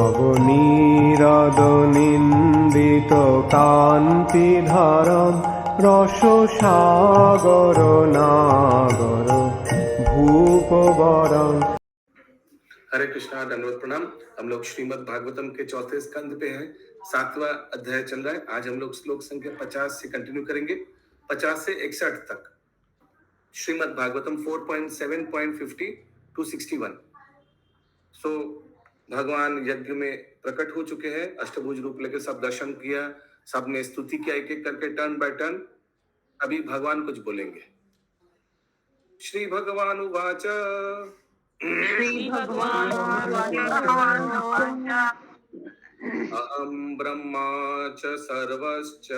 নবনীরদ কান্তিধারম রসসাগর নাগর ভূপবরম। हरे कृष्णा, दंडवत प्रणाम। हम लोग श्रीमद् भागवतम के चौथे स्कंद पे हैं, 7वां अध्याय चल रहा है। आज हम लोग श्लोक संख्या 50 से कंटिन्यू करेंगे, 50 से 61 तक। श्रीमद् भागवतम 4.7.50 to 61। सो भगवान यज्ञ में प्रकट हो चुके हैं, अष्टभुज रूप लेकर सब दर्शन किया, सबने स्तुति किया एक एक करके टर्न बाय टर्न। अभी भगवान कुछ बोलेंगे। श्री भगवान उवाच अहं ब्रह्मा च सर्वश्च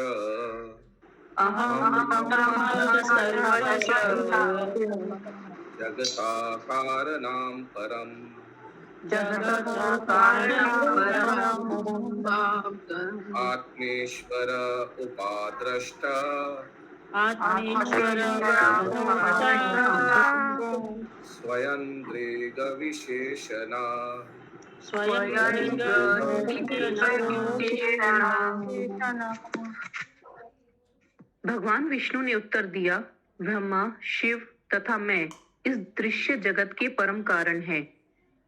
जगता कारणं परम् आत्मेश्वर उपाद्रष्ट स्वयं दृग विशेषणा। भगवान विष्णु ने उत्तर दिया, ब्रह्मा, शिव तथा मैं इस दृश्य जगत के परम कारण है।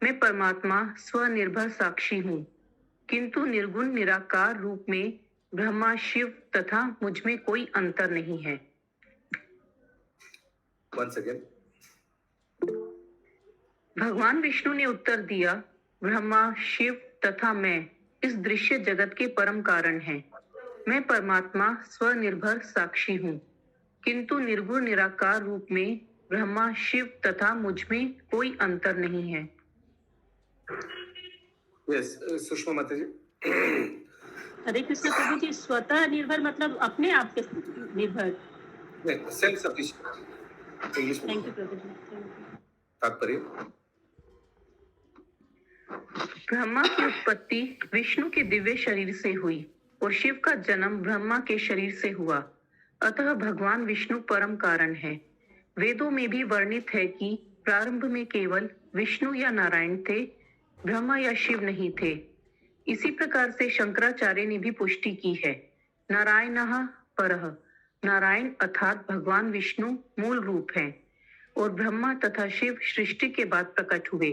मैं परमात्मा स्वनिर्भर साक्षी हूँ, किंतु निर्गुण निराकार रूप में ब्रह्मा, शिव तथा मुझ में कोई अंतर नहीं है। Once again. भगवान विष्णु ने उत्तर दिया, ब्रह्मा, शिव तथा मैं इस दृश्य जगत के परम कारण है। मैं परमात्मा स्वनिर्भर साक्षी हूँ, किंतु निर्गुण निराकार रूप में ब्रह्मा, शिव तथा मुझ में कोई अंतर नहीं है। Yes, सुषमा माता जी। हरे कृष्ण प्रभु जी, स्वतः निर्भर मतलब अपने आप के निर्भर। सेल्फ सफिशिएंट इंग्लिश में। थैंक यू प्रभु जी। तात्पर्य, ब्रह्मा की उत्पत्ति विष्णु के दिव्य शरीर से हुई और शिव का जन्म ब्रह्मा के शरीर से हुआ। अतः भगवान विष्णु परम कारण है। वेदों में भी वर्णित है कि प्रारंभ में केवल विष्णु या नारायण थे, ब्रह्मा या शिव नहीं थे। इसी प्रकार से शंकराचार्य ने भी पुष्टि की है। नारायणः परः, नारायण अर्थात भगवान विष्णु मूल रूप है और ब्रह्मा तथा शिव सृष्टि के बाद प्रकट हुए।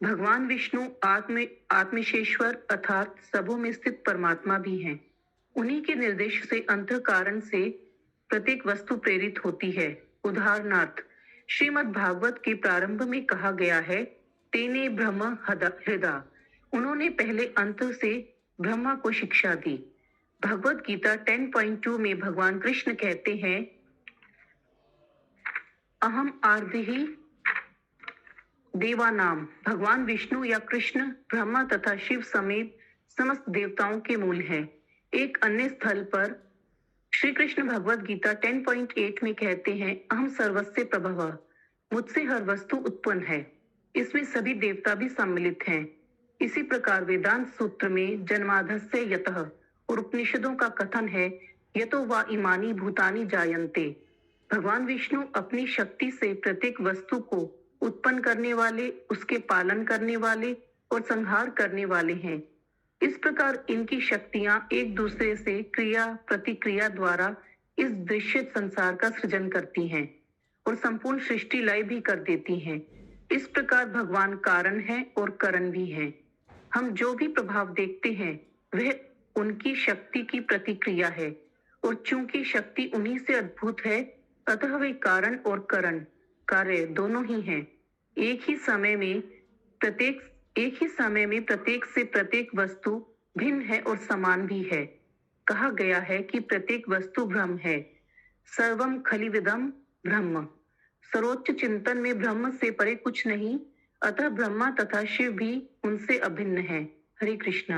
भगवान विष्णु आत्मेश्वर अर्थात सबों में स्थित परमात्मा भी हैं। उन्हीं के निर्देश से अंतः कारण से प्रत्येक वस्तु प्रेरित होती है। उदाहरणार्थ, श्रीमद् भागवत के प्रारंभ में कहा गया है, तेने ब्रह्म हृदा। उन्होंने पहले अंत से ब्रह्मा को शिक्षा दी। भगवत गीता 10.2 में भगवान कृष्ण कहते हैं, अहम आर्धिहि देवानाम। भगवान विष्णु या कृष्ण ब्रह्मा तथा शिव समेत समस्त देवताओं के मूल हैं। एक अन्य स्थल पर श्री कृष्ण भगवत गीता 10.8 में कहते हैं, अहम सर्वस्य प्रभवः, मुझसे हर वस्तु उत्पन्न है। इसमें सभी देवता भी सम्मिलित हैं। इसी प्रकार वेदांत सूत्र में जन्माधस्य यतः और उपनिषदों का कथन है, यतो वा इमानि भूतानि जायन्ते। भगवान विष्णु अपनी शक्ति से प्रत्येक वस्तु को उत्पन्न करने वाले, उसके पालन करने वाले और संहार करने वाले हैं। इस प्रकार इनकी शक्तियां एक दूसरे से क्रिया प्रतिक्रिया द्वारा इस दृश्य संसार का सृजन करती हैं और संपूर्ण सृष्टि लय भी कर देती हैं। इस प्रकार भगवान कारण है और करण भी है। हम जो भी प्रभाव देखते हैं वह उनकी शक्ति की प्रतिक्रिया है, और चूंकि शक्ति उन्हीं से अद्भुत है, अतः वे कारण और करण कार्य दोनों ही हैं। एक ही समय में प्रत्येक से प्रत्येक वस्तु भिन्न है और समान भी है। कहा गया है कि प्रत्येक वस्तु ब्रह्म है। सर्वम खलिविदम ब्रह्म। सर्वोच्च चिंतन में ब्रह्म से परे कुछ नहीं, अतः ब्रह्मा तथा शिव भी उनसे अभिन्न है। हरे कृष्णा।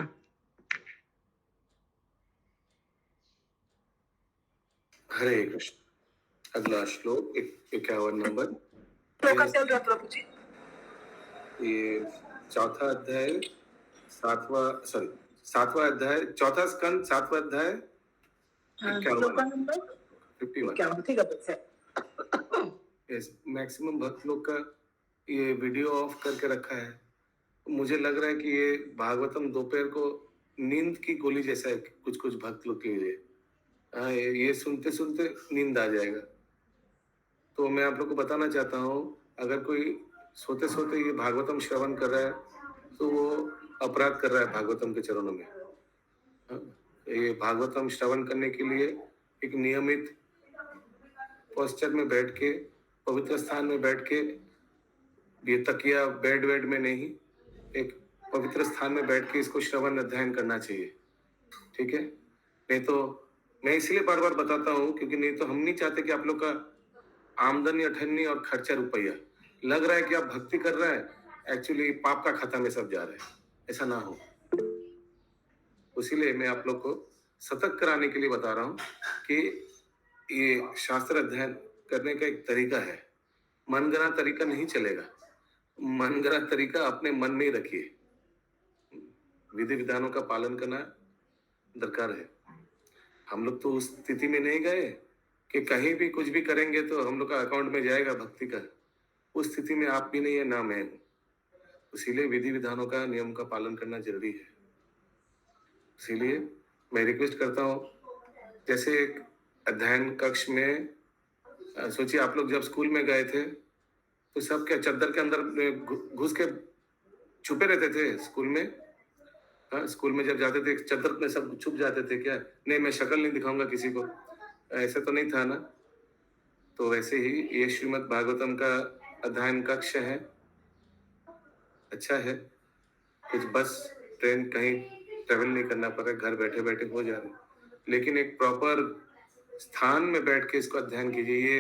हरे कृष्ण। अगला श्लोक 51 नंबर। ये चौथा अध्याय, सातवां अध्याय, चौथा स्कंद, 7वां अध्याय, 51। ठीक है। मैक्सिमम भक्त लोग का ये वीडियो ऑफ करके रखा है मुझे लग रहा है कि ये भागवतम दोपहर को नींद की गोली जैसा है कुछ कुछ भक्त लोग के लिए। हाँ, ये सुनते सुनते नींद आ जाएगा। तो मैं आप लोग को बताना चाहता हूँ, अगर कोई सोते सोते ये भागवतम श्रवण कर रहा है तो वो अपराध कर रहा है भागवतम के चरणों में। हाँ, ये भागवतम श्रवण करने के लिए एक नियमित पोस्चर में बैठ के, पवित्र स्थान में बैठ के, ये तकिया बेड वेड में नहीं, एक पवित्र स्थान में बैठ के इसको श्रवण अध्ययन करना चाहिए। ठीक है? नहीं तो मैं इसलिए बार बार बताता हूँ क्योंकि नहीं तो हम नहीं चाहते कि आप लोग का आमदनी अठन्नी और खर्चा रुपया लग रहा है कि आप भक्ति कर रहे हैं, एक्चुअली पाप का खाता में सब जा रहे हैं। ऐसा ना हो, इसीलिए मैं आप लोग को सतर्क कराने के लिए बता रहा हूँ कि ये शास्त्र अध्ययन करने का एक तरीका है। मनगढ़ंत तरीका नहीं चलेगा। मनगढ़ंत तरीका अपने मन में ही रखिए। विधि विधानों का पालन करना दरकार है। हम लोग तो उस स्थिति में नहीं गए कि कहीं भी कुछ भी करेंगे तो हम लोग का अकाउंट में जाएगा भक्ति का। उस स्थिति में आप भी नहीं है, ना मैं हूं। इसीलिए विधि विधानों का, नियम का पालन करना जरूरी है। इसीलिए मैं रिक्वेस्ट करता हूँ, जैसे एक अध्ययन कक्ष में सोचिए आप लोग जब स्कूल में गए थे तो सब क्या चद्दर के अंदर घुस के छुपे रहते थे स्कूल में? हाँ, स्कूल में जब जाते थे चद्दर में सब छुप जाते थे क्या? नहीं, मैं शक्ल नहीं दिखाऊंगा किसी को, ऐसा तो नहीं था ना। तो वैसे ही ये श्रीमद् भागवतम का अध्ययन कक्ष है, अच्छा है। कुछ बस ट्रेन कहीं ट्रेवल नहीं करना पड़ रहा, घर बैठे बैठे हो जा रहा है। लेकिन एक प्रॉपर स्थान में बैठ के इसको अध्ययन कीजिए।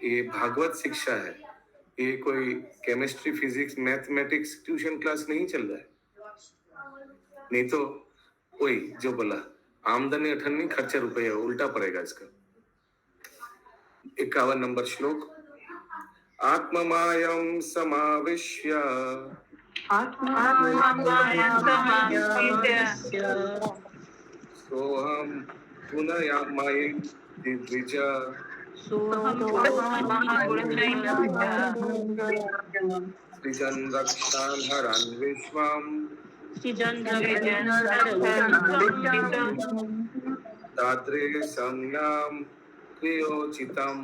ये भागवत शिक्षा है, ये कोई chemistry, physics, mathematics tuition class नहीं चल रहा है। नहीं तो वही जो बोला, आमदनी अठन्नी खर्चा रुपया, उल्टा पड़ेगा इसका। 51 नंबर श्लोक। आत्ममायं समाविश्य सोहम पुनयामयि द्विज सृजन रक्षान हरन विश्वम दाद्रे संज्ञाम क्रियोचितम।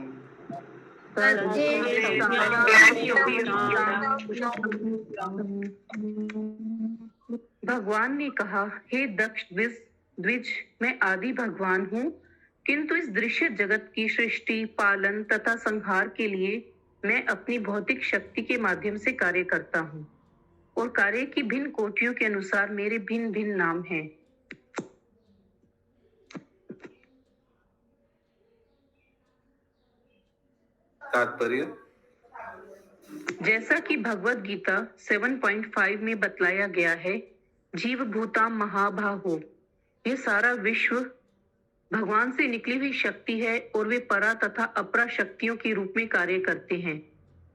भगवान ने कहा, हे दक्ष द्विज, मैं आदि भगवान हूँ, किंतु इस दृश्य जगत की सृष्टि, पालन तथा संहार के लिए मैं अपनी भौतिक शक्ति के माध्यम से कार्य करता हूँ, और कार्य की भिन्न कोटियों के अनुसार मेरे भिन्न भिन्न नाम हैं। तात्पर्य, जैसा कि भगवत गीता 7.5 में बतलाया गया है, जीव भूता महाबाहो, ये सारा विश्व भगवान से निकली हुई शक्ति है और वे परा तथा अपरा शक्तियों के रूप में कार्य करते हैं।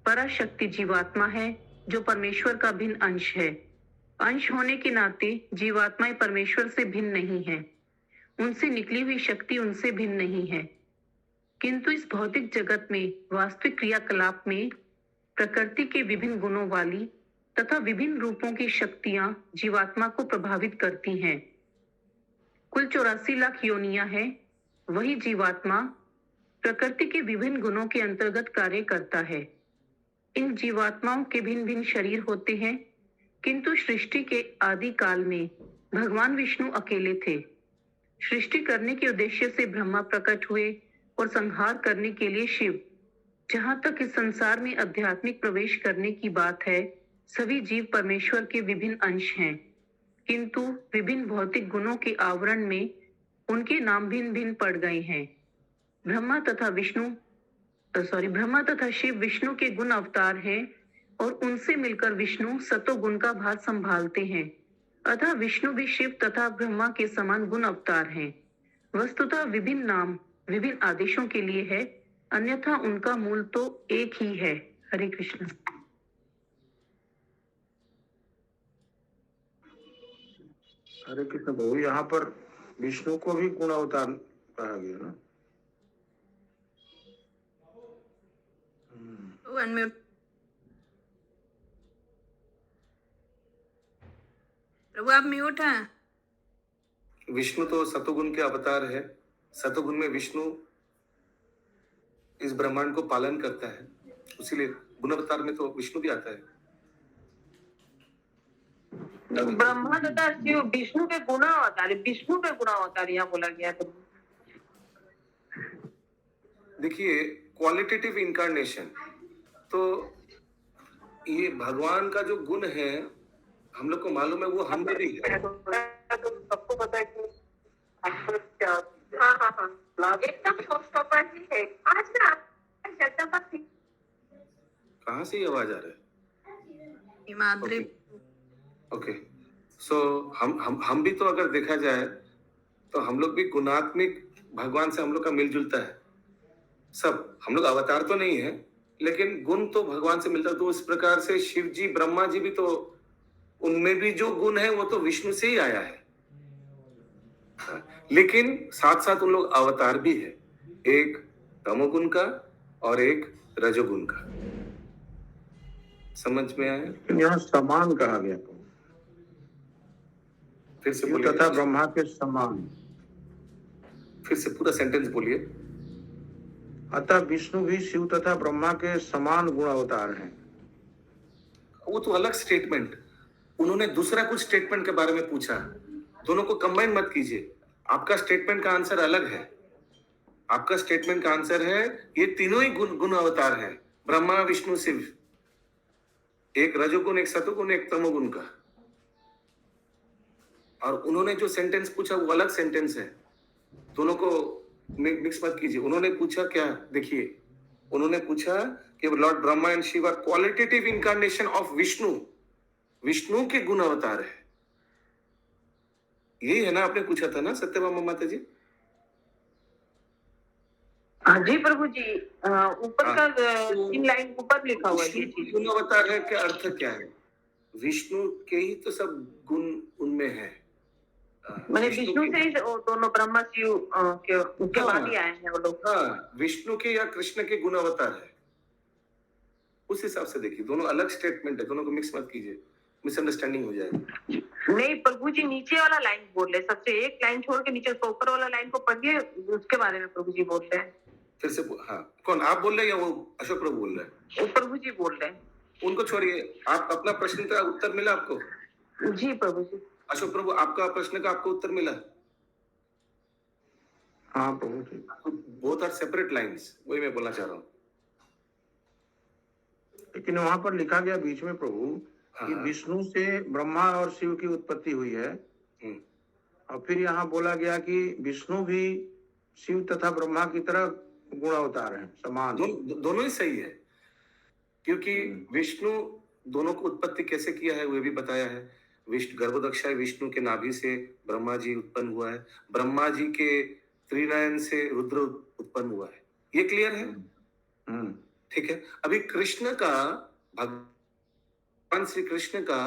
परा शक्ति जीवात्मा है जो परमेश्वर का भिन्न अंश है। अंश होने के नाते जीवात्माएं परमेश्वर से भिन्न नहीं है, उनसे निकली हुई शक्ति उनसे भिन्न नहीं है। किंतु इस भौतिक जगत में वास्तविक क्रियाकलाप में प्रकृति के विभिन्न गुणों वाली तथा विभिन्न रूपों की शक्तियां जीवात्मा को प्रभावित करती हैं। कुल 84 लाख योनियां हैं। वही जीवात्मा प्रकृति के विभिन्न गुणों के अंतर्गत कार्य करता है। इन जीवात्माओं के भिन्न भिन्न शरीर होते हैं, किंतु सृष्टि के आदि काल में भगवान विष्णु अकेले थे। सृष्टि करने के उद्देश्य से ब्रह्मा प्रकट हुए और संहार करने के लिए शिव। जहां तक इस संसार में आध्यात्मिक प्रवेश करने की बात है, सभी जीव परमेश्वर के विभिन्न अंश हैं, किंतु विभिन्न भौतिक गुणों के आवरण में उनके नाम भिन्न भिन्न पड़ गए हैं। ब्रह्मा तथा शिव विष्णु के गुण अवतार हैं और उनसे मिलकर विष्णु सतोगुण का भार संभालते हैं। अतः विष्णु भी शिव तथा ब्रह्मा के समान गुण अवतार हैं। वस्तुतः विभिन्न नाम विभिन्न आदेशों के लिए है, अन्यथा उनका मूल तो एक ही है। हरे कृष्ण। हरे कृष्ण प्रभु, यहाँ पर विष्णु को भी गुण अवतार कहा गया ना? प्रभु आप म्यूट हैं। विष्णु तो सतोगुण के अवतार है। सतोगुण में विष्णु इस ब्रह्मांड को पालन करता है, इसीलिए गुण अवतार में तो विष्णु भी आता है। ब्रह्मा तथा शिव विष्णु के गुणावतार, विष्णु के गुणावतार यहाँ बोला गया। तो देखिए क्वालिटेटिव इंकारनेशन, तो ये भगवान का जो गुण है हम लोग को मालूम है, वो हम में भी है। तो सबको पता है कि क्या। हाँ एकदम शोस्टॉपर ही है। आज ना जगदम्बा सिंह कहाँ से ये आवाज आ रहा है? हिमाद्री। ओके, सो हम भी तो अगर देखा जाए तो हम लोग भी गुणात्मिक भगवान से हम लोग का मिलजुलता है। सब हम लोग अवतार तो नहीं है, लेकिन गुण तो भगवान से मिलता है। तो इस प्रकार से शिव जी, ब्रह्मा जी भी, तो उनमें भी जो गुण है वो तो विष्णु से ही आया है। लेकिन साथ साथ उन लोग अवतार भी है, एक तमोगुण का और एक रजोगुण का। समझ में आया? यहाँ समान कहा गया, फिर से शिव बोलिए, तथा ब्रह्मा के समान। फिर से पूरा सेंटेंस बोलिए। अतः विष्णु भी शिव तथा ब्रह्मा के समान गुण अवतार हैं। वो तो अलग स्टेटमेंट, उन्होंने दूसरा कुछ स्टेटमेंट के बारे में पूछा। दोनों को कंबाइन मत कीजिए। आपका स्टेटमेंट का आंसर अलग है। आपका स्टेटमेंट का आंसर है ये तीनों ही गुण अवतार हैं, ब्रह्मा विष्णु शिव। एक रजोगुण, एक सतोगुण, एक तमोगुण का। और उन्होंने जो सेंटेंस पूछा वो अलग सेंटेंस है। दोनों को मिक्स मत कीजिए। उन्होंने पूछा क्या, देखिए, उन्होंने पूछा कि Lord Brahma and Shiva are qualitative incarnation of Vishnu. Vishnu के गुण अवतार है। यही है ना, आपने पूछा था ना सत्यभामा माता जी? हाँ जी प्रभु जी, ऊपर का 3 लाइन ऊपर लिखा हुआ है ये चीज। गुण अवतार है क्या अर्थ क्या है? विष्णु के ही तो सब गुण उनमें है। मैंने विष्णु से ही दोनों ब्रह्मा शिव के बाद ही आए हैं वो लोग। हाँ, विष्णु के या कृष्ण के गुण अवतार है। उस हिसाब से देखिए, दोनों अलग स्टेटमेंट है, दोनों को मिक्स मत कीजिए, मिसअंडरस्टैंडिंग हो जाएगी। नहीं प्रभु जी, नीचे वाला लाइन बोल रहे, सबसे एक लाइन छोड़ के नीचे ऊपर वाला लाइन को पढ़िए, उसके बारे में प्रभु जी बोल रहे हैं। फिर से हाँ, कौन आप बोल रहे हैं या वो अशोक प्रभु बोल रहे हैं? वो प्रभु जी बोल रहे हैं। उनको छोड़िए, आप अपना प्रश्न का उत्तर मिला आपको? जी प्रभु जी। अशोक प्रभु, आपका प्रश्न का आपको उत्तर मिला? हाँ प्रभु जी। बोथ आर सेपरेट लाइंस, वही मैं बोलना चाह रहा हूँ। लेकिन वहां पर लिखा गया बीच में प्रभु कि हाँ। विष्णु से ब्रह्मा और शिव की उत्पत्ति हुई है, और फिर यहाँ बोला गया कि विष्णु भी शिव तथा ब्रह्मा की तरह गुण अवतार है, समान। दोनों ही सही है, क्योंकि विष्णु दोनों को उत्पत्ति कैसे किया है वो भी बताया है। विष्णु गर्भोदक्षाय विष्णु के नाभि से ब्रह्मा जी उत्पन्न हुआ है, ब्रह्मा जी के त्रिनयन से रुद्र उत्पन्न हुआ है। ये क्लियर है? ठीक है। अभी कृष्ण का, भगवान श्री कृष्ण का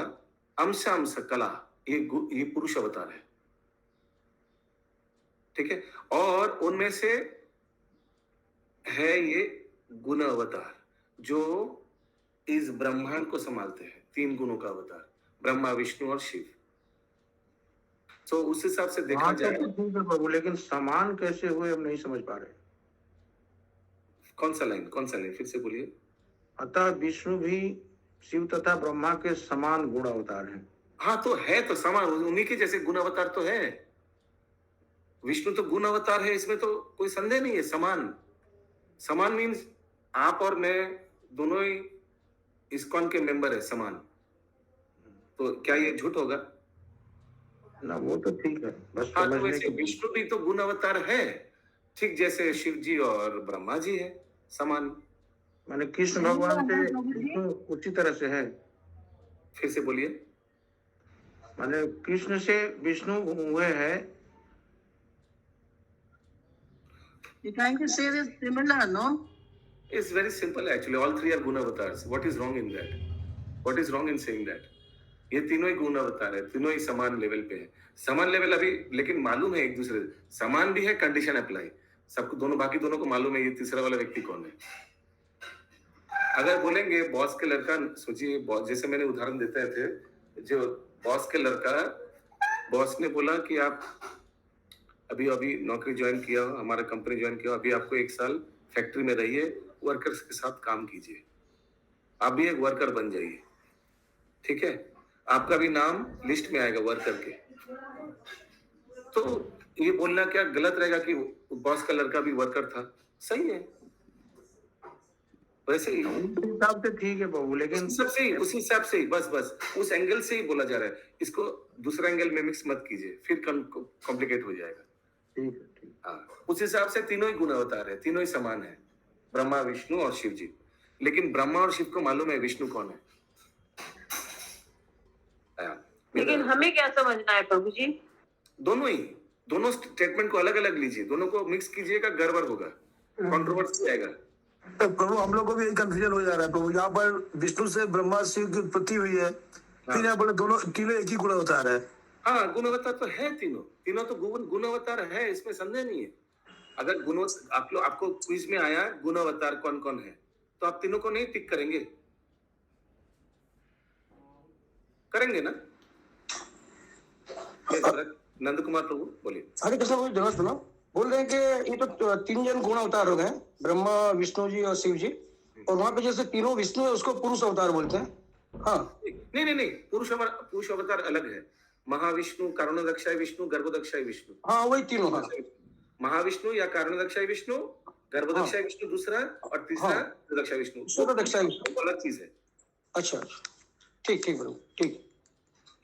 अंश कला, ये पुरुष अवतार है, ठीक है। और उनमें से है ये गुण अवतार जो इस ब्रह्मांड को संभालते हैं। 3 गुणों का अवतार, ब्रह्मा विष्णु और शिव। तो उस हिसाब से देखा जाए तो ठीक है प्रभु, लेकिन समान कैसे हुए हम नहीं समझ पा रहे। कौन सा लाइन फिर से बोलिए। अतः विष्णु भी शिव तथा ब्रह्मा के समान गुण अवतार हैं। हाँ, तो है तो समान, उन्हीं के जैसे गुण अवतार तो है। विष्णु तो गुण अवतार है, इसमें तो कोई संदेह नहीं है। समान मीन्स आप और मैं दोनों ही इस्कॉन के मेंबर है, समान। तो क्या ये झूठ होगा? ना, वो तो ठीक है, बस हाँ, तो समझने वैसे की। विष्णु भी तो गुण अवतार है, ठीक जैसे शिव जी और ब्रह्मा जी है, समान। माने कृष्ण भगवान से विष्णु उसी तरह से है। फिर से बोलिए। माने कृष्ण से विष्णु हुए हैं। You trying to say this similar, no? It's very simple actually. All 3 are guna avatars. What is wrong in that? What is wrong in saying that? ये तीनों ही गुण अवतार है, तीनों ही समान लेवल पे है। समान लेवल अभी, लेकिन मालूम है एक दूसरे, समान भी है, कंडीशन अप्लाई। सबको, दोनों, बाकी दोनों को मालूम है ये तीसरा वाला व्यक्ति कौन है। अगर बोलेंगे बॉस के लड़का, सोचिए, जैसे मैंने उदाहरण देते थे, जो बॉस के लड़का बॉस ने बोला कि आप अभी अभी नौकरी ज्वाइन किया हो, हमारा कंपनी ज्वाइन किया हो, अभी आपको 1 साल फैक्ट्री में रहिए, वर्कर्स के साथ काम कीजिए, आप भी एक वर्कर बन जाइए, ठीक है, आपका भी नाम लिस्ट में आएगा वर्कर के। तो ये बोलना क्या गलत रहेगा कि बॉस का लड़का भी वर्कर था? सही है, वैसे ही उस हिसाब से ठीक है बाबू, लेकिन उस हिसाब से ही बस उस एंगल से ही बोला जा रहा है, इसको दूसरा एंगल में मिक्स मत कीजिए, फिर कॉम्प्लिकेट हो जाएगा। ठीक है, ठीक। हाँ, उस हिसाब से तीनों ही गुण अवतार है, तीनों ही समान है, ब्रह्मा, विष्णु और शिव जी। लेकिन ब्रह्मा और शिव को मालूम है विष्णु कौन है। लेकिन हमें क्या समझना है प्रभु जी? दोनों स्टेटमेंट को अलग अलग लीजिए, दोनों को मिक्स कीजिएगा, गड़बड़ होगा, कंट्रोवर्सी आएगा। तो प्रभु हम लोग को भी कंफ्यूजन हो जा रहा है प्रभु। यहाँ पर विष्णु से ब्रह्मा शिव की उत्पत्ति हुई है, फिर यहाँ पर दोनों तीनों एक ही गुण अवतार है। हाँ, गुण अवतार तो है, तीनों तो गुण अवतार है, इसमें संदेह नहीं है। अगर आपको क्विज में आया गुण अवतार कौन कौन है, तो आप तीनों को नहीं टिक करेंगे ना? नंद कुमार प्रभु बोलिए। हरे कृष्ण प्रभु, जगह सुनो, बोल रहे हैं कि ये तो 3 जन गुण अवतार हो गए, ब्रह्मा, विष्णु जी और शिव जी, और वहां पे जैसे तीनों विष्णु है उसको पुरुष अवतार बोलते हैं। हाँ, नहीं, पुरुष अवतार अलग है। महाविष्णु, कारणोदक्षाय विष्णु, गर्भोदक्षाय विष्णु। हाँ वही तीनों। हाँ, महाविष्णु या कारणोदक्षाय विष्णु, गर्भोदक्षाय विष्णु दूसरा, और तीसरा दक्षाय विष्णु। दक्षाय विष्णु अलग चीज है। अच्छा, ठीक प्रभु, ठीक।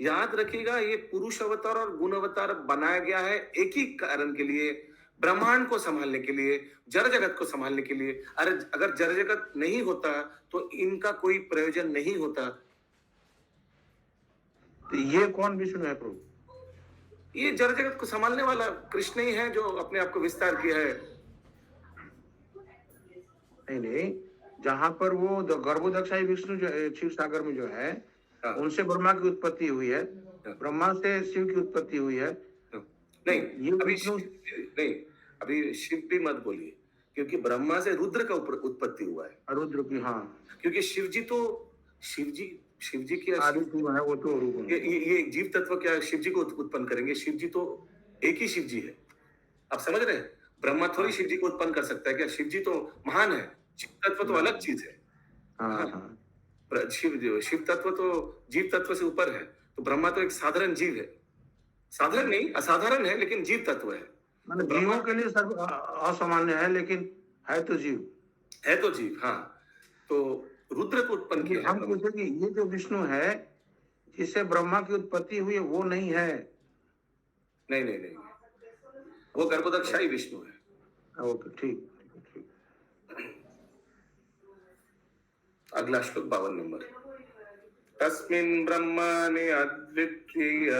याद रखिएगा, ये पुरुष अवतार और गुण अवतार बनाया गया है एक ही कारण के लिए, ब्रह्मांड को संभालने के लिए, जड़ जगत को संभालने के लिए। अगर जड़ जगत नहीं होता तो इनका कोई प्रयोजन नहीं होता। तो ये कौन विष्णु है प्रभु? ये जड़ जगत को संभालने वाला कृष्ण ही है, जो अपने आप को विस्तार किया है। नहीं, जहां पर वो गर्भोदक्षाई विष्णु जो क्षीर सागर में जो है, उनसे ब्रह्मा की उत्पत्ति हुई है, ब्रह्मा से शिव की उत्पत्ति हुई है। नहीं, अभी शिव भी मत बोलिए, क्योंकि ब्रह्मा से रुद्र का उत्पत्ति हुआ है। रुद्र की, हाँ, क्योंकि शिव जी की आदि है, वो तो रूप है। ये जीव तत्व क्या शिव जी को उत्पन्न करेंगे? शिव जी तो एक ही शिव जी है, आप समझ रहे हैं? ब्रह्मा थोड़ी शिव जी को उत्पन्न कर सकता है क्या? शिव जी तो महान है, शिव तत्व तो अलग चीज है। हाँ। शिव तत्व तो जीव तत्व से ऊपर है, तो ब्रह्मा तो एक साधारण जीव है, साधारण नहीं, असाधारण है, लेकिन जीव तत्व है। मतलब जीवों के लिए सब असामान्य है, लेकिन है तो जीव। हाँ, तो रुद्र को उत्पन्न किया। हम पूछे कि ये जो विष्णु है जिससे ब्रह्मा की उत्पत्ति हुई है, वो नहीं है? नहीं, वो गर्भोदक्षाई विष्णु है। ओके, ठीक। अगला श्लोक 52 नंबर। तस्मिन् ब्रह्मणे अद्वितीय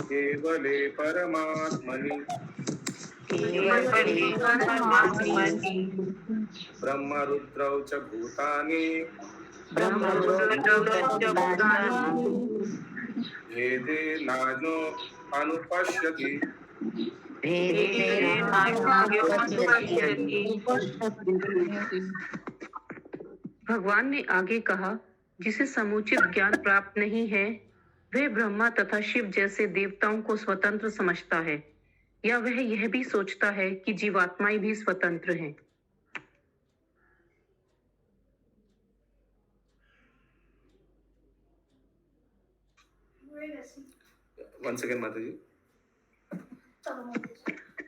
केवले परमात्मनि ब्रह्म रुद्रौ च भूतानि भेदे नानो अनुपश्यति। भगवान ने आगे कहा, जिसे समुचित ज्ञान प्राप्त नहीं है वह ब्रह्मा तथा शिव जैसे देवताओं को स्वतंत्र समझता है, या वह यह भी सोचता है कि जीवात्माएं भी स्वतंत्र हैं। Once again, माता जी।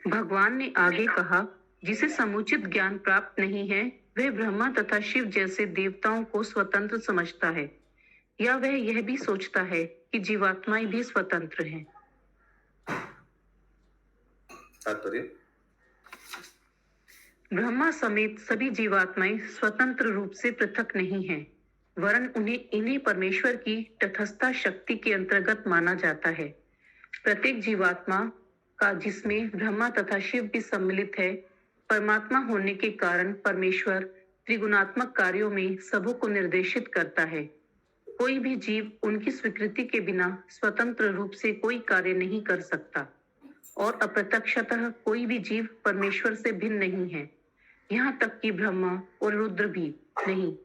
भगवान ने आगे कहा, जिसे समुचित ज्ञान प्राप्त नहीं है वह ब्रह्मा तथा शिव जैसे देवताओं को स्वतंत्र समझता है, या वह यह भी सोचता है कि जीवात्माएं भी स्वतंत्र हैं। तात्पर्य? ब्रह्मा समेत सभी जीवात्माएं स्वतंत्र रूप से पृथक नहीं हैं, वरन इन्हें परमेश्वर की तटस्थता शक्ति के अंतर्गत माना जाता है। प्रत्येक जीवात्मा का, जिसमें ब्रह्मा तथा शिव भी सम्मिलित है, परमात्मा होने के कारण परमेश्वर त्रिगुणात्मक कार्यों में सबों को निर्देशित करता है। कोई भी जीव उनकी स्वीकृति के बिना स्वतंत्र रूप से कोई कार्य नहीं कर सकता, और अप्रत्यक्षतः कोई भी जीव परमेश्वर से भिन्न नहीं है, यहाँ तक कि ब्रह्मा और रुद्र भी नहीं।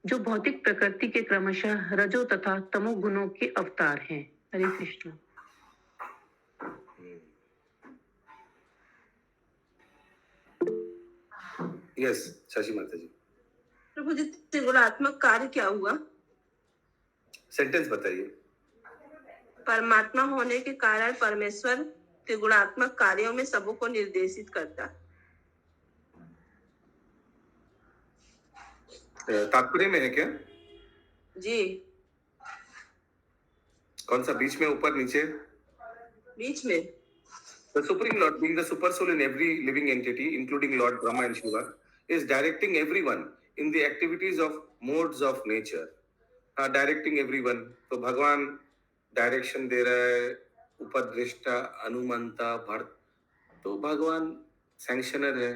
जो भौतिक प्रकृति के क्रमशः रजो तथा तमो गुणों के अवतार हैं। हरे कृष्ण। यस शशि माता जी। प्रभु जी त्रिगुणात्मक कार्य क्या हुआ? सेंटेंस बताइए। परमात्मा होने के कारण परमेश्वर त्रिगुणात्मक कार्यों में सबको निर्देशित करता। तात्पर्य में है क्या? जी। कौन सा, बीच में, ऊपर, नीचे? बीच में। The Supreme Lord, being the super soul in every living entity, including Lord Brahma and Shiva, is directing everyone in the activities of modes of nature. Directing everyone. तो भगवान डायरेक्शन दे रहा है, उपदृष्टा, अनुमंता, भर्त। तो भगवान सैंक्शनर है।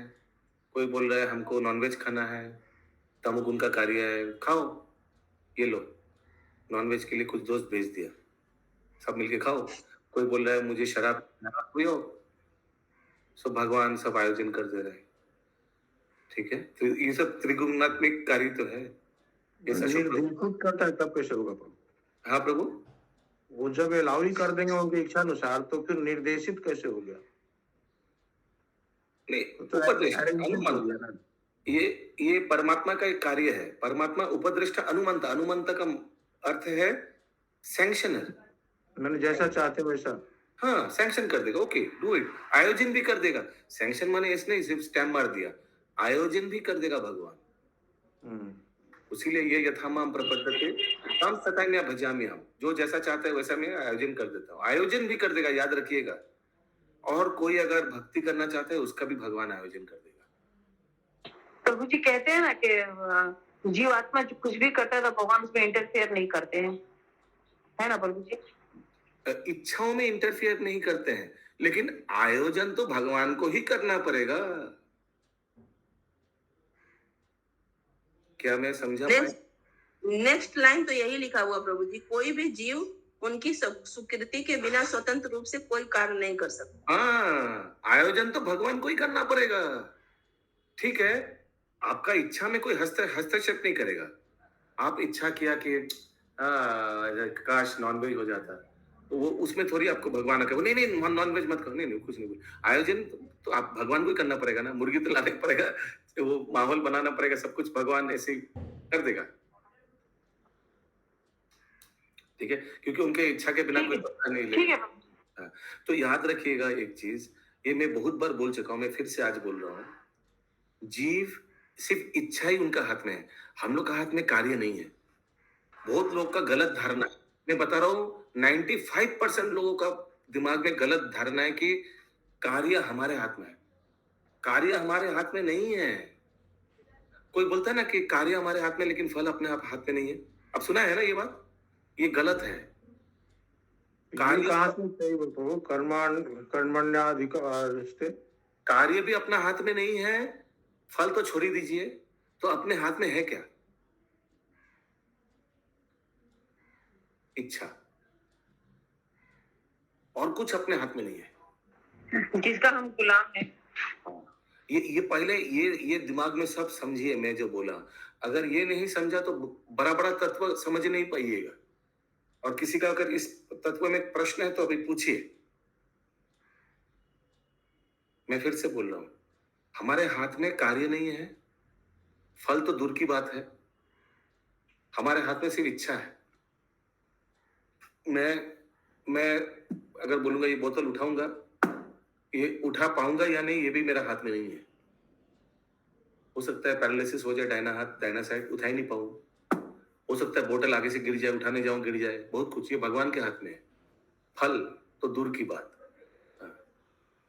कोई बोल रहा है हमको नॉनवेज खाना है, तमोगुण का कार्य है, खाओ, ये लो, नॉनवेज के लिए कुछ दोस्त भेज दिया, सब मिलके खाओ। कोई बोल रहा है मुझे शराब पियो, सो भगवान सब आयोजन कर दे रहे हैं। ठीक है, तो ये सब त्रिगुणात्मक कार्य तो है। निर्देशित करता है, तब कैसे होगा प्रभु? हाँ प्रभु, वो जब अलाउ ही कर देंगे उनकी इच्छा अनुसार, तो फिर निर्देशित कैसे हो गया? नहीं, तो उपदृष्टा arrangement हो अनुमंता, गया ना। ये परमात्मा का एक कार्य है। परमात्मा उपदृष्टा अनुमंता, अनुमंता का अर्थ है सैंक्शनर। मैंने जैसा चाहते वैसा। हाँ, सैंक्शन कर देगा, ओके डू इट। आयोजन भी कर देगा। सैंक्शन माने ऐसे नहीं सिर्फ स्टैम्प मार दिया, आयोजन भी कर देगा भगवान। उसीलिए ये यथामाम प्रपद्यते ताम सतान्या भजामि हम, जो जैसा चाहता है वैसा मैं आयोजन कर देता हूँ। आयोजन भी कर देगा, याद रखिएगा। और कोई अगर भक्ति करना चाहता है उसका भी भगवान आयोजन कर देगा। प्रभु जी कहते हैं ना कि जीवात्मा जो कुछ भी करता है तो भगवान उसमें इंटरफेयर नहीं करते हैं, है ना प्रभु जी? इच्छाओं में इंटरफियर नहीं करते हैं, लेकिन आयोजन तो भगवान को ही करना पड़ेगा। क्या मैं समझा? नेक्स्ट लाइन तो यही लिखा हुआ प्रभु जी, कोई भी जीव उनकी स्वीकृति के बिना स्वतंत्र रूप से कोई कार्य नहीं कर सकता। हाँ, आयोजन तो भगवान को ही करना पड़ेगा। ठीक है, आपका इच्छा में कोई हस्तक्षेप नहीं करेगा। आप इच्छा किया कि काश नॉनवेज हो जाता, तो वो उसमें थोड़ी आपको भगवान आके नहीं नहीं नॉनवेज मत करो, नहीं कुछ नहीं। आयोजन तो आप भगवान को ही करना पड़ेगा ना। मुर्गी तो लाना पड़ेगा, वो माहौल बनाना पड़ेगा, सब कुछ भगवान ऐसे ही कर देगा। ठीक है, क्योंकि उनके इच्छा के बिना कोई पता नहीं लेगा। तो याद रखिएगा एक चीज, ये मैं बहुत बार बोल चुका हूं, मैं फिर से आज बोल रहा हूं, जीव सिर्फ इच्छा ही उनका हाथ में है, हम लोग का हाथ में कार्य नहीं है। बहुत लोग का गलत धारणा, मैं बता रहा हूं 95% लोगों का दिमाग में गलत धारणा है कि कार्य हमारे हाथ में है। कार्य हमारे हाथ में नहीं है। कोई बोलता है ना कि कार्य हमारे हाथ में लेकिन फल अपने आप हाथ में नहीं है। अब सुना है ना ये बात? ये गलत है। कार्य कहाँ से सही बोलते? कर्मण्याधिकार, कार्य भी अपना हाथ में नहीं है, फल तो छोड़ ही दीजिए, तो अपने हाथ में है क्या? इच्छा, और कुछ अपने हाथ में नहीं है, जिसका हम गुलाम हैं। ये पहले ये दिमाग में सब समझिए। मैं जो बोला, अगर ये नहीं समझा तो बड़ा बड़ा तत्व समझ नहीं पाइएगा। और किसी का अगर इस तत्व में प्रश्न है तो अभी पूछिए। मैं फिर से बोल रहा हूं, हमारे हाथ में कार्य नहीं है, फल तो दूर की बात है। हमारे हाथ में सिर्फ इच्छा है। मैं अगर बोलूंगा ये बोतल उठाऊंगा, ये उठा पाऊंगा या नहीं ये भी मेरा हाथ में नहीं है। हो सकता है पैरालिसिस हो जाए, दाहिना साइड उठा ही नहीं पाऊं। हो सकता है बोतल आगे से गिर जाए, उठाने जाऊं गिर जाए, बहुत कुछ। ये भगवान के हाथ में है, फल तो दूर की बात।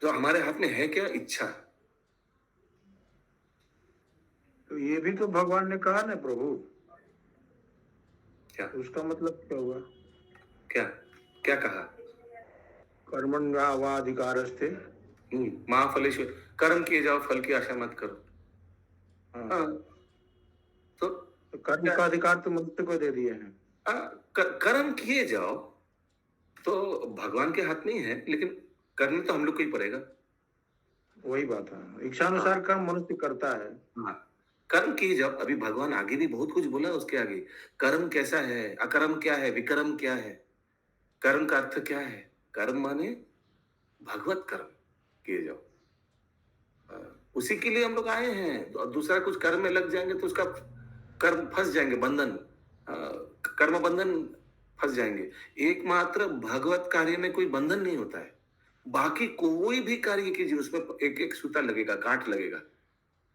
तो हमारे हाथ में है क्या? इच्छा। तो ये भी तो भगवान ने कहा ना प्रभु। क्या उसका मतलब क्या हुआ? क्या कहा? कर्मण्येवाधिकारस्ते मां फलेश्वर, कर्म किए जाओ, फल की आशा मत करो। हाँ। तो कर्म का अधिकार तो मनुष्य को दे दिए हैं। कर्म किए जाओ तो भगवान के हाथ नहीं है, लेकिन करने तो हम लोग को ही पड़ेगा। वही बात है, इच्छानुसार कर्म मनुष्य करता है। हाँ, कर्म किए जाओ। अभी भगवान आगे भी बहुत कुछ बोला, उसके आगे कर्म कैसा है, अकर्म क्या है, विकर्म क्या है। कर्म का अर्थ क्या है? कर्म माने भगवत कर्म किए जाओ। उसी के लिए हम लोग आए हैं। और दूसरा कुछ कर्म में लग जाएंगे तो उसका कर्म फंस जाएंगे, बंधन, कर्म बंधन फंस जाएंगे। एकमात्र भगवत कार्य में कोई बंधन नहीं होता है। बाकी कोई भी कार्य कीजिए उसमें एक एक सूता लगेगा, गांठ लगेगा।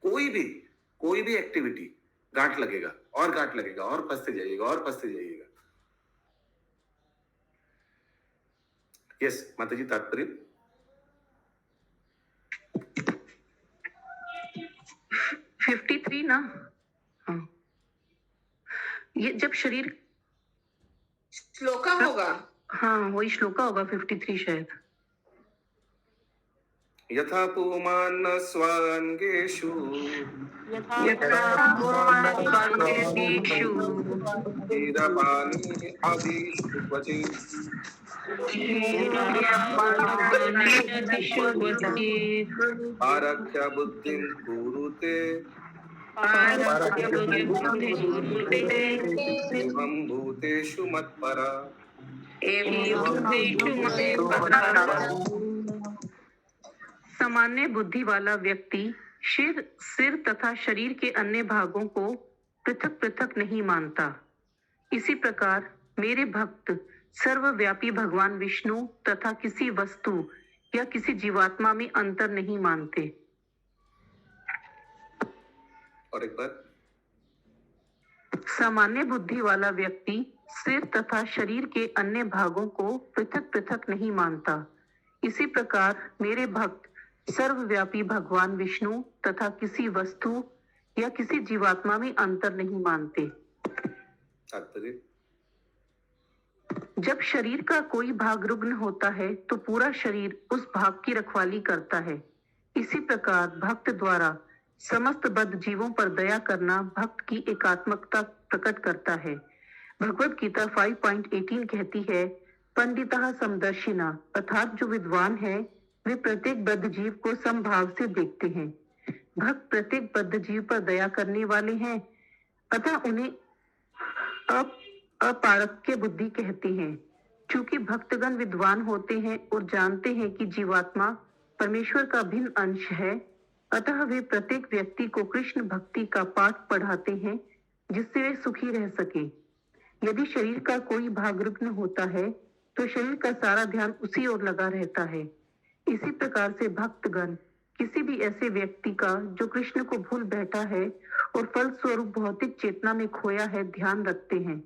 कोई भी एक्टिविटी गांठ लगेगा और गांठ लगेगा और फंसते जाइएगा और फंसते जाइएगा। यस माता जी, तात्पर्य 53 ना। हाँ, ये जब शरीर श्लोका होगा। हाँ वही श्लोका होगा 53 शायद। यथा पुमान स्वांगेषु क्षीरपानी आदिषु क्वचित् आरक्ष्य बुद्धिं कुरुते एवं भूतेषु मत्परा। सामान्य बुद्धि वाला व्यक्ति सिर तथा शरीर के अन्य भागों को पृथक पृथक नहीं मानता। इसी प्रकार मेरे भक्त सर्वव्यापी भगवान विष्णु तथा किसी वस्तु या किसी जीवात्मा में अंतर नहीं मानते। और एक बार, सामान्य बुद्धि वाला व्यक्ति सिर तथा शरीर के अन्य भागों को पृथक पृथक नहीं मानता। इसी प्रकार मेरे भक्त सर्वव्यापी भगवान विष्णु तथा किसी वस्तु या किसी जीवात्मा में अंतर नहीं मानते। तात्पर्य, जब शरीर का कोई भाग रुग्ण होता है तो पूरा शरीर उस भाग की रखवाली करता है। इसी प्रकार भक्त द्वारा समस्त बद्ध जीवों पर दया करना भक्त की एकात्मकता प्रकट करता है। भगवत गीता 5.18 कहती है, पंडितः समदर्शिना, अर्थात जो विद्वान है वे प्रत्येक बद्ध जीव को समभाव से देखते हैं। भक्त प्रत्येक बद्ध जीव पर दया करने वाले हैं, अतः उन्हें अपारक्य बुद्धि कहते हैं। चूंकि भक्तगण विद्वान होते हैं और जानते हैं कि जीवात्मा परमेश्वर का भिन्न अंश है, अतः वे प्रत्येक व्यक्ति को कृष्ण भक्ति का पाठ पढ़ाते हैं जिससे वे सुखी रह सके। यदि शरीर का कोई भाग रुग्ण होता है तो शरीर का सारा ध्यान उसी ओर लगा रहता है। इसी प्रकार से भक्तगण किसी भी ऐसे व्यक्ति का जो कृष्ण को भूल बैठा है और फलस्वरूप भौतिक चेतना में खोया है ध्यान रखते हैं।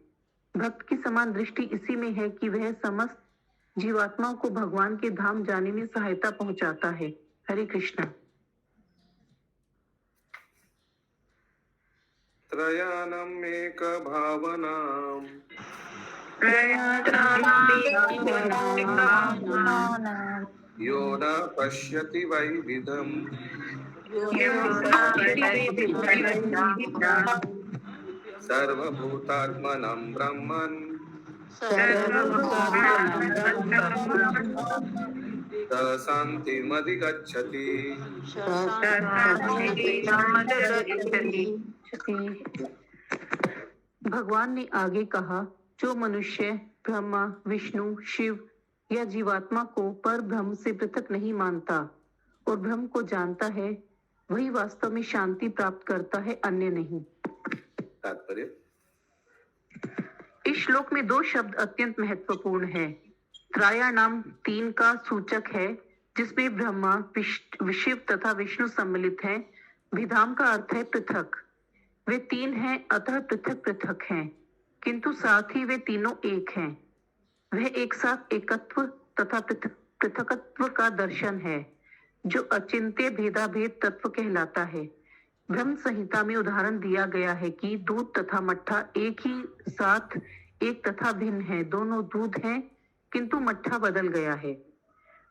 भक्त की समान दृष्टि इसी में है कि वह समस्त जीवात्माओं को भगवान के धाम जाने में सहायता पहुंचाता है। हरे कृष्ण। त्रयानम् एक भावनाम् यो न पश्यति वैविध्यम् सर्वभूतात्मनं ब्रह्मन् स शान्तिमधिगच्छति। भगवान ने आगे कहा, जो मनुष्य ब्रह्मा, विष्णु, शिव या जीवात्मा को पर ब्रह्म से पृथक नहीं मानता और ब्रह्म को जानता है, वही वास्तव में शांति प्राप्त करता है, अन्य नहीं। तात्पर्य, इस श्लोक में दो शब्द अत्यंत महत्वपूर्ण है। त्रायाणाम 3 का सूचक है जिसमें ब्रह्मा, शिव तथा विष्णु सम्मिलित हैं। विधाम का अर्थ है पृथक। वे 3 हैं, अतः पृथक पृथक हैं, किंतु साथ ही वे तीनों एक हैं। वह एक साथ एकत्व तथा पृथकत्व का दर्शन है जो अचिंत्य भेदाभेद तत्व कहलाता है। ब्रह्म संहिता में उदाहरण दिया गया है कि दूध तथा मट्ठा एक ही साथ एक तथा भिन्न है। दोनों दूध हैं किंतु मट्ठा बदल गया है।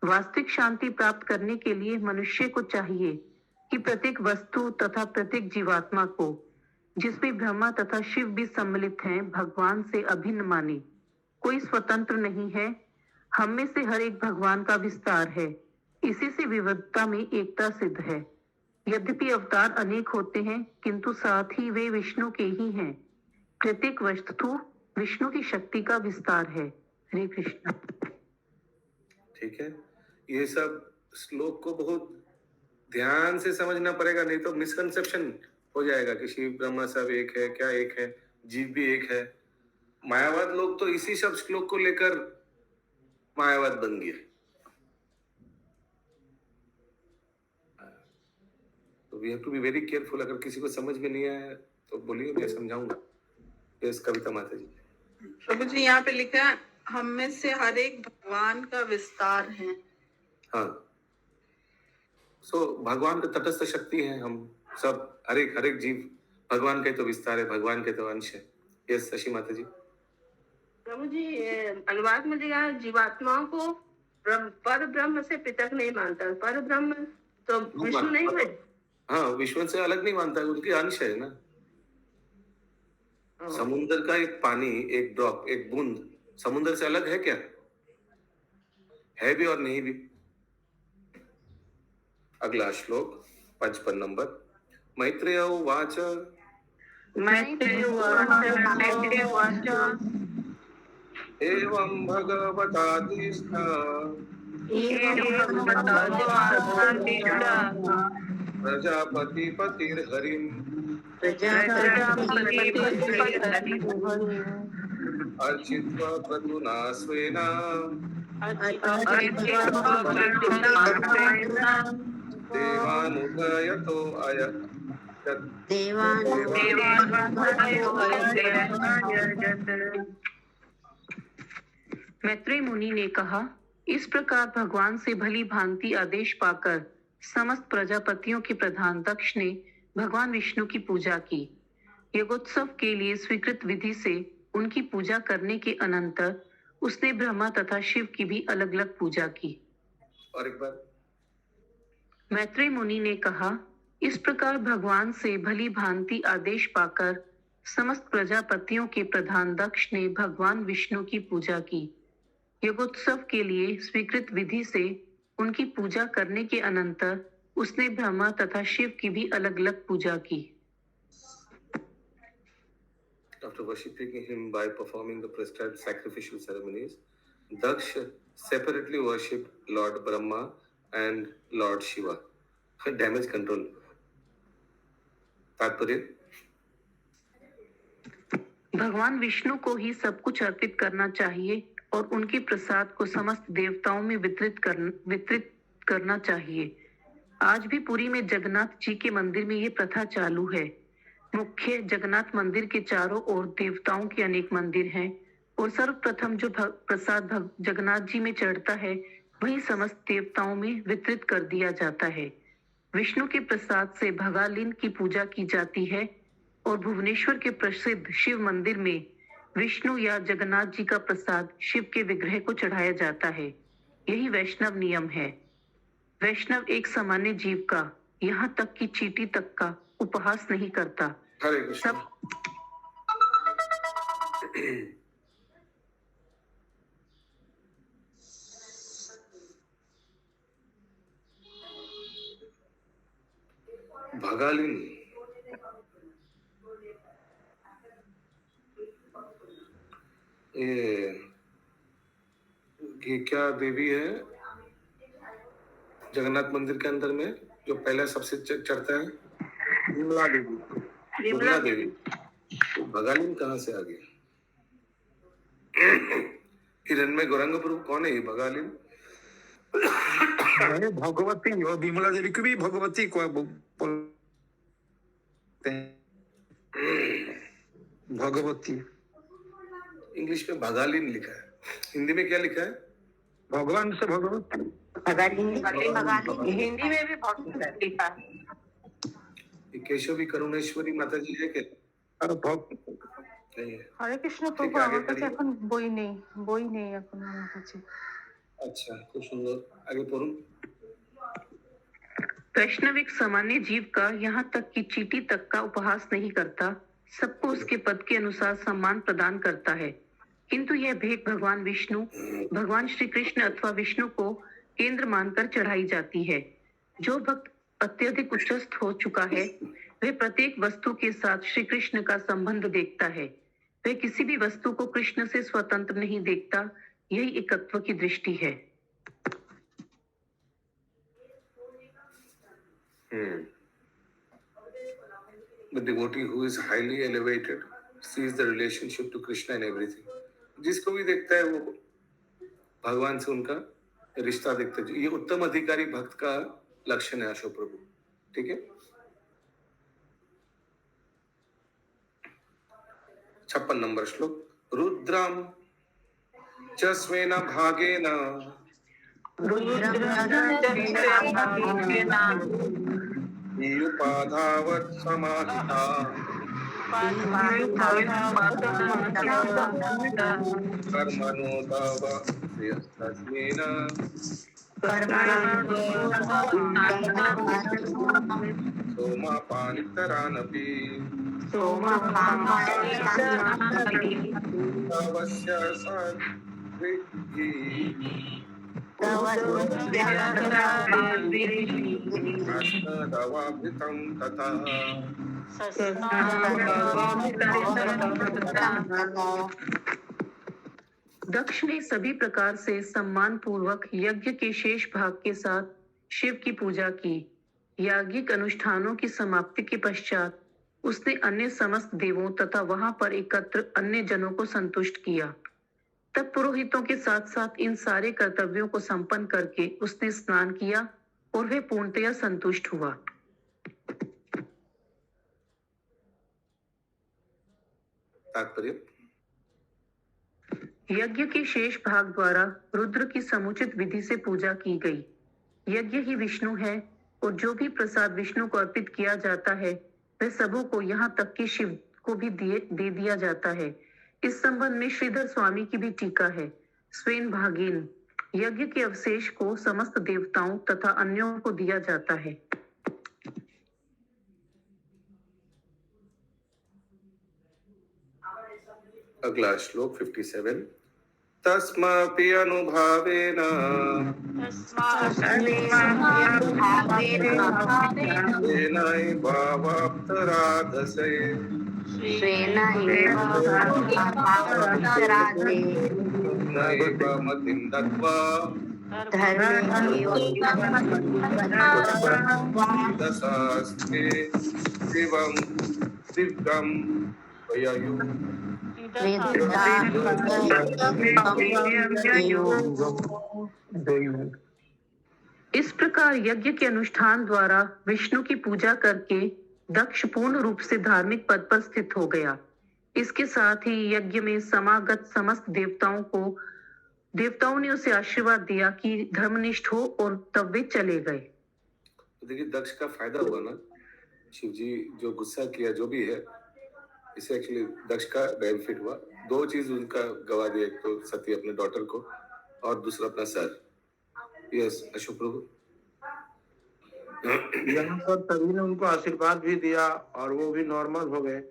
वास्तविक शांति प्राप्त करने के लिए मनुष्य को चाहिए कि प्रत्येक वस्तु तथा प्रत्येक जीवात्मा को, जिसमें ब्रह्मा तथा शिव भी सम्मिलित हैं, भगवान से अभिन्न माने। कोई स्वतंत्र नहीं है, हम में से हर एक भगवान का विस्तार है। इसी से विविधता में एकता सिद्ध है। यद्यपि अवतार अनेक होते हैं, किंतु साथ ही वे विष्णु के ही हैं। प्रत्येक वस्तु विष्णु की शक्ति का विस्तार है। हरे कृष्ण। ठीक है, ये सब श्लोक को बहुत ध्यान से समझना पड़ेगा, नहीं तो मिसकंसेप्शन हो जाएगा कि शिव ब्रह्मा सब एक है। क्या एक है? जीव भी एक है। मायावाद लोग तो इसी सब श्लोक को लेकर मायावाद बन गए। तो we have to be very careful. अगर किसी को समझ में नहीं आया तो बोलिए, मैं समझाऊंगा। यस कविता माता जी। प्रभु जी यहाँ पे लिखा है, हम में से हर एक भगवान का विस्तार है। हाँ, सो भगवान का तटस्थ शक्ति है। हम सब हर एक जीव भगवान के तो विस्तार है, भगवान के तो अंश है। यस शशि माता जी। प्रभु जी अनुवाद में लिखा है, जीवात्माओं को पर ब्रह्म से पृथक नहीं मानता। पर ब्रह्म तो विष्णु नहीं है। हाँ, विश्व से अलग नहीं मानता, उनके अंश है ना। समुद्र का एक पानी, एक ड्रॉप, एक बूंद समुद्र से अलग है क्या? है भी और नहीं भी। अगला श्लोक 55 नंबर। मैत्रेय उवाच एवं भगवतादिष्टा प्रजापति पतिर्हरिम् अर्चित्वा क्रतुना स्वेन देवानुगयतो मैत्रेय मुनि ने कहा, इस प्रकार भगवान से भली भांति आदेश पाकर समस्त प्रजापतियों के प्रधान दक्ष ने भगवान विष्णु की पूजा की। यज्ञोत्सव के लिए स्वीकृत विधि से उनकी पूजा करने के अनंतर उसने ब्रह्मा तथा शिव की भी अलग अलग पूजा की। और एक बार मैत्रेय मुनि ने कहा, इस प्रकार भगवान से भली भांति आदेश पाकर समस्त प्रजापतियों के प्रधान दक्ष ने भगवान विष्णु की पूजा की। यज्ञोत्सव के लिए स्वीकृत विधि से उनकी पूजा करने के अनंतर उसने ब्रह्मा तथा शिव की भी अलग अलग पूजा की। After worshipping him by performing the prescribed sacrificial ceremonies, Daksha separately worshipped Lord Brahma and Lord Shiva. Damage control. तात्पर्य, भगवान विष्णु को ही सब कुछ अर्पित करना चाहिए और उनके प्रसाद को समस्त देवताओं में वितरित करना चाहिए। आज भी पुरी में जगन्नाथ जी के मंदिर में ये प्रथा चालू है। मुख्य जगन्नाथ मंदिर के चारों ओर देवताओं के अनेक मंदिर हैं और सर्वप्रथम जो प्रसाद जगन्नाथ जी में चढ़ता है वही समस्त देवताओं में वितरित कर दिया जाता है। विष्णु के प्रसाद से भगालिन की पूजा की जाती है और भुवनेश्वर के प्रसिद्ध शिव मंदिर में विष्णु या जगन्नाथ जी का प्रसाद शिव के विग्रह को चढ़ाया जाता है। यही वैष्णव नियम है। वैष्णव एक सामान्य जीव का, यहाँ तक कि चींटी तक का उपहास नहीं करता। हरे कृष्ण। सब भगालिन ये क्या देवी है जगन्नाथ मंदिर के अंदर में जो पहला सबसे चढ़ता है? विमला देवी। विमला देवी। तो भगालिन कहाँ से आ गया? हिरण्मय गौरांग प्रभु कौन है ये भगालिन? भगवती और विमला देवी को भी भगवती को बोलते हैं। भगवती इंग्लिश में भगालिन लिखा है, हिंदी में क्या लिखा है? भगवान से भगवती। हिंदी में भी बहुत लिखा है। केशवी करुणेश्वरी माता जी है क्या? नहीं है। হরে কৃষ্ণ ठीक প্রভু है, आगे আমার কাছে करिए। এখন বই নেই এখন আমার কাছে। अच्छा, खूब सुंदर। आगे पढ़ूं। वैष्णव एक सामान्य जीव का, यहाँ तक कि चींटी तक का उपहास नहीं करता। सबको उसके पद के अनुसार सम्मान प्रदान करता है। किंतु यह भेंट भगवान विष्णु, भगवान श्री कृष्ण अथवा विष्णु को केंद्र मानकर चढ़ाई जाती है। जो भक्त अत्यधिक उच्चस्थ हो चुका है, वह प्रत्येक वस्तु के साथ श्री कृष्ण का संबंध देखता है। वह किसी भी वस्तु को कृष्ण से स्वतंत्र नहीं देखता। यही एकत्व की दृष्टि है। The devotee who is highly elevated sees the relationship to Krishna and everything. जिसको भी देखता है वो भगवान से उनका रिश्ता देखता है। ये उत्तम अधिकारी भक्त का लक्षण है अशोक प्रभु। ठीक है, 56 नंबर श्लोक। रुद्रम च स्वेन भागेन युपाधावत् समाहिता कर्मणो दावस्तेन सोमापानितरानपि तवस्य सद्विद्धि दवाभितं तथा। दक्ष ने सभी प्रकार से सम्मान पूर्वक यज्ञ के शेष भाग के साथ शिव की पूजा की। याज्ञिक अनुष्ठानों की समाप्ति के पश्चात उसने अन्य समस्त देवों तथा वहां पर एकत्र अन्य जनों को संतुष्ट किया। तब पुरोहितों के साथ साथ इन सारे कर्तव्यों को संपन्न करके उसने स्नान किया और वह पूर्णतया संतुष्ट हुआ। तात्पर्य, यज्ञ के शेष भाग द्वारा रुद्र की समुचित विधि से पूजा की गई। यज्ञ ही विष्णु है और जो भी प्रसाद विष्णु को अर्पित किया जाता है वह सबों को यहाँ तक कि शिव को भी दे दिया जाता है। इस संबंध में श्रीधर स्वामी की भी टीका है। स्वेन भागेन, यज्ञ के अवशेष को समस्त देवताओं तथा अन्यों को दिया जाता है। अगला श्लोक 57। तस्मापि अनुभावेन स्वेनैवाप्तराधसे नैवमतिं दत्वा दशास्ते शिवं दिव्यं वययु। इस प्रकार यज्ञ के अनुष्ठान द्वारा विष्णु की पूजा करके दक्ष पूर्ण रूप से धार्मिक पद पर स्थित हो गया। इसके साथ ही यज्ञ में समागत समस्त देवताओं ने उसे आशीर्वाद दिया कि धर्मनिष्ठ हो और तब वे चले गए। देखिए दक्ष का फायदा हुआ ना, शिव जी जो गुस्सा किया जो भी है, इससे एक्चुअली दक्ष का बेनिफिट हुआ। दो चीज उनका गवा दिया, एक तो सती अपने डॉटर को और दूसरा अपना सर। यस अशोक प्रभु, यहाँ पर सभी ने उनको आशीर्वाद भी दिया और वो भी नॉर्मल हो गए,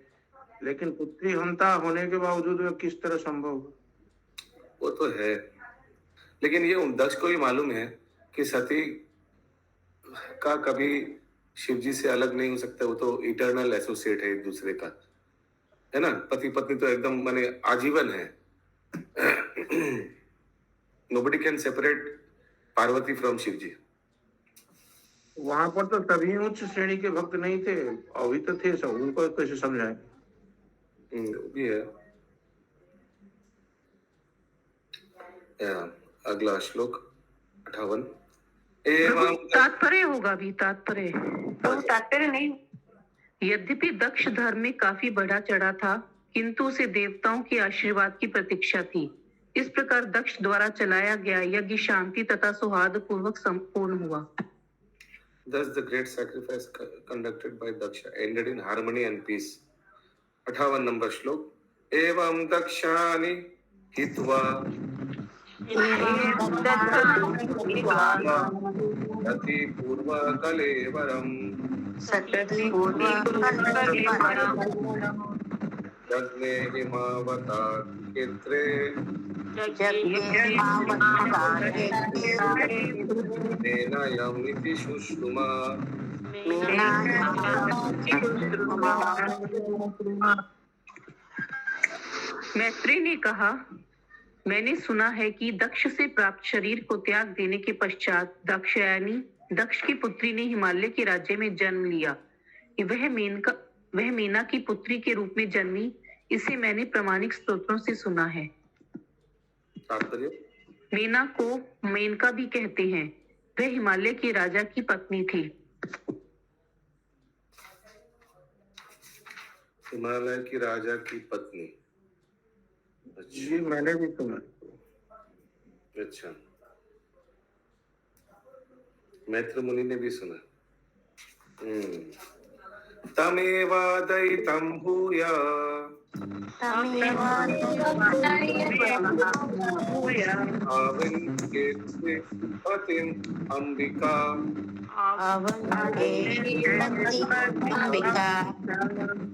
लेकिन पुत्री हंता होने के बावजूद वो किस तरह संभव हुआ? वो तो है, लेकिन ये दक्ष को भी मालूम है कि सती का कभी शिव जी से अलग नहीं हो सकता। वो तो इटर्नल एसोसिएट है एक दूसरे का, है ना। पति पत्नी तो एकदम माने आजीवन है। Nobody can separate Parvati from Shiv ji. वहां पर तो तभी उच्च श्रेणी के भक्त नहीं थे, अभी तो थे सब, उनको कैसे समझाए? भी है। अगला श्लोक 58। एवं तात्पर्य होगा भी, तात्पर्य नहीं। यद्यपि दक्ष धर्म में काफी बढ़ा चढ़ा था, किंतु उसे देवताओं के आशीर्वाद की प्रतीक्षा थी। इस प्रकार दक्ष द्वारा चलाया गया यज्ञ शांति तथा सौहार्द पूर्वक संपूर्ण हुआ। Thus the great sacrifice conducted by Daksha ended in harmony and peace. 58 number श्लोक। एवं दक्षानि हित्वा सती पूर्व कलेवरम यज्ञे हिमावता क्षेत्रे तेनायम् इति शुश्रुमा। मैत्री ने कहा, मैंने सुना है कि दक्ष से प्राप्त शरीर को त्याग देने के पश्चात दाक्षायणी दक्ष की पुत्री ने हिमालय के राज्य में जन्म लिया। वह मीना की पुत्री के रूप में जन्मी, इसे मैंने प्रामाणिक स्त्रोत्रों से सुना है। मीना को मेनका भी कहते हैं। वह हिमालय के राजा की पत्नी थी। हिमालय की राजा की पत्नी। जी मैंने भी सुना। अच्छा, मैत्र मुनि ने भी सुना। तमेवादयितं भूया आवन्केत्वे पतिं अंबिका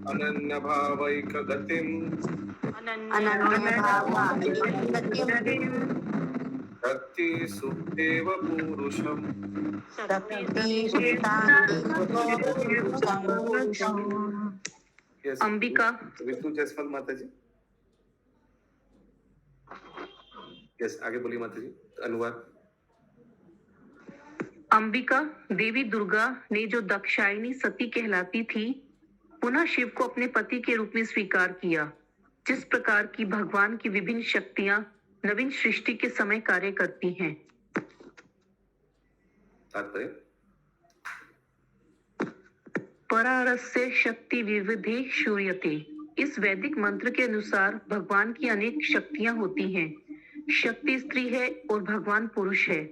अनन्य भावैक गतिं शक्ति सुदेव पुरुषम। अंबिका। विष्णु जसवंत माता जी। यस, आगे बोलिए माता जी। अनुवाद। अंबिका देवी दुर्गा ने जो दाक्षायणी सती कहलाती थी, पुनः शिव को अपने पति के रूप में स्वीकार किया। जिस प्रकार की भगवान की विभिन्न शक्तियां नवीन सृष्टि के समय कार्य करती हैं। परारस्य शक्ति विविधे श्रूयते। इस वैदिक मंत्र के अनुसार भगवान की अनेक शक्तियां होती हैं। शक्ति स्त्री है और भगवान पुरुष है।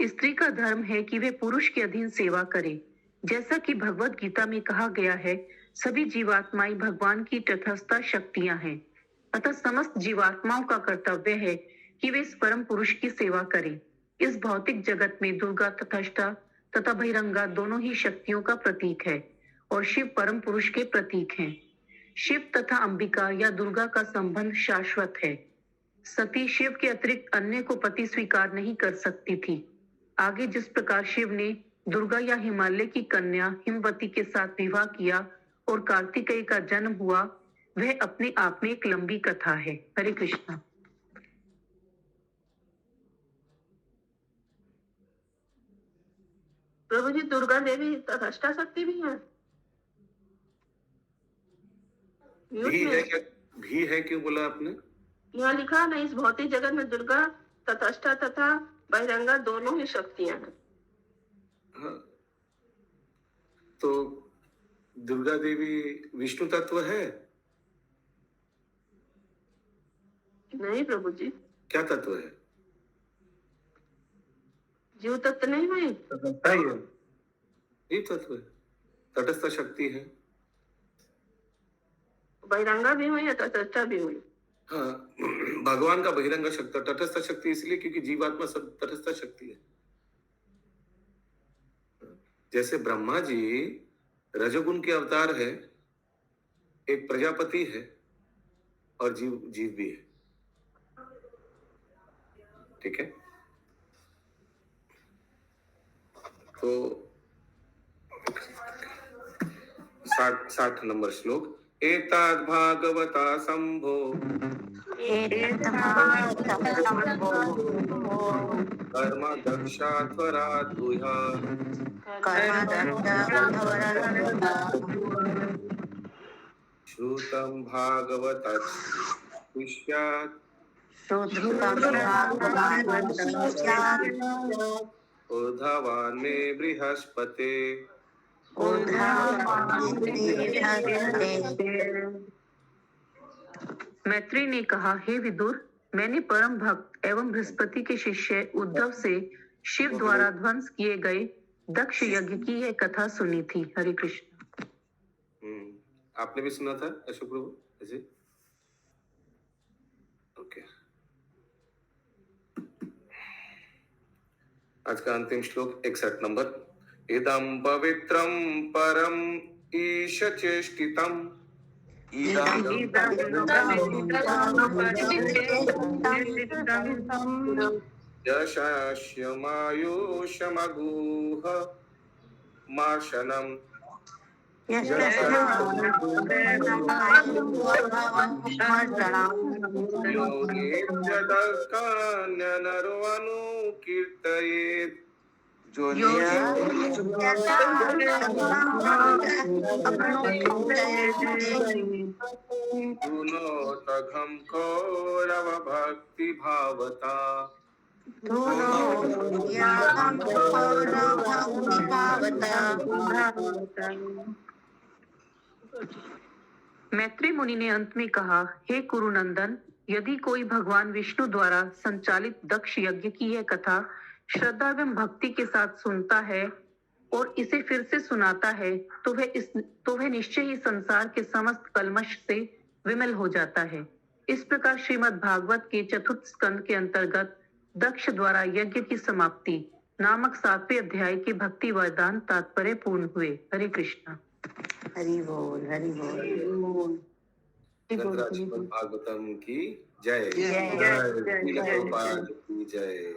स्त्री का धर्म है कि वे पुरुष के अधीन सेवा करे। जैसा कि भगवत गीता में कहा गया है, सभी जीवात्माएं भगवान की तटस्थ शक्तियां हैं। अतः समस्त जीवात्माओं का कर्तव्य है कि वे इस परम पुरुष की सेवा करें। इस भौतिक जगत में दुर्गा तटस्था तथा बहिरंगा दोनों ही शक्तियों का प्रतीक है और शिव परम पुरुष के प्रतीक हैं। शिव तथा अंबिका या दुर्गा का संबंध शाश्वत है। सती शिव के अतिरिक्त अन्य को पति स्वीकार नहीं कर सकती थी। आगे जिस प्रकार शिव ने दुर्गा या हिमालय की कन्या हिमवती के साथ विवाह किया और कार्तिकेय का जन्म हुआ, वह अपने आप में एक लंबी कथा है। हरे कृष्णा। प्रभु जी, दुर्गा देवी तटस्था शक्ति भी है। भी है क्यों बोला आपने? यहाँ लिखा ना, इस भौतिक जगत में दुर्गा तटस्था तथा बहिरंगा दोनों ही शक्तियां हैं। हाँ, तो दुर्गा देवी विष्णु तत्व है? नहीं प्रभु जी। क्या तत्व है? जीव तत्व नहीं हुई, जीव तत्व है, तटस्थ शक्ति है। बहिरंगा भी हुई है, तटस्था भी हुई। हाँ, भगवान का बहिरंगा शक्ति, तटस्थ शक्ति इसलिए क्योंकि जीवात्मा सब तटस्थ शक्ति है। जैसे ब्रह्मा जी रजोगुण के अवतार है, एक प्रजापति है और जीव भी है। ठीक है, तो 60 नंबर श्लोक। एताद भागवता संभो कर्म दक्षात्वरात् भूया श्रुतं भागवतः शिष्यात् ऊर्ध्वान् मे बृहस्पते। मैत्री ने कहा, हे विदुर, मैंने परम भक्त एवं बृहस्पति के शिष्य उद्धव से शिव द्वारा ध्वंस किए गए दक्ष यज्ञ की यह कथा सुनी थी। हरे कृष्ण। आपने भी सुना था अशोक प्रभु? जी, ओके। आज का अंतिम श्लोक 61 नंबर। इदं पवित्रं परम ईश चेष्टितम् यशास्यमायुषमगुह माशनम कीर्तयेत् गुणोतघं कौरव भक्ति भावता मैत्री मुनि ने अंत में कहा, हे कुरुनंदन, यदि कोई भगवान विष्णु द्वारा संचालित दक्ष यज्ञ की यह कथा श्रद्धा एवं भक्ति के साथ सुनता है और इसे फिर से सुनाता है तो वह निश्चय ही संसार के समस्त कल्मश से विमल हो जाता है। इस प्रकार श्रीमद् भागवत के चतुर्थ स्कंद के अंतर्गत दक्ष द्वारा यज्ञ की समाप्ति नामक 7वें अध्याय के भक्ति वरदान तात्पर्य पूर्ण हुए। हरे कृष्णा। हरि बोल, हरि बोल। श्रीमद् भागवतम की जय। जय। श्रील प्रभुपाद की जय।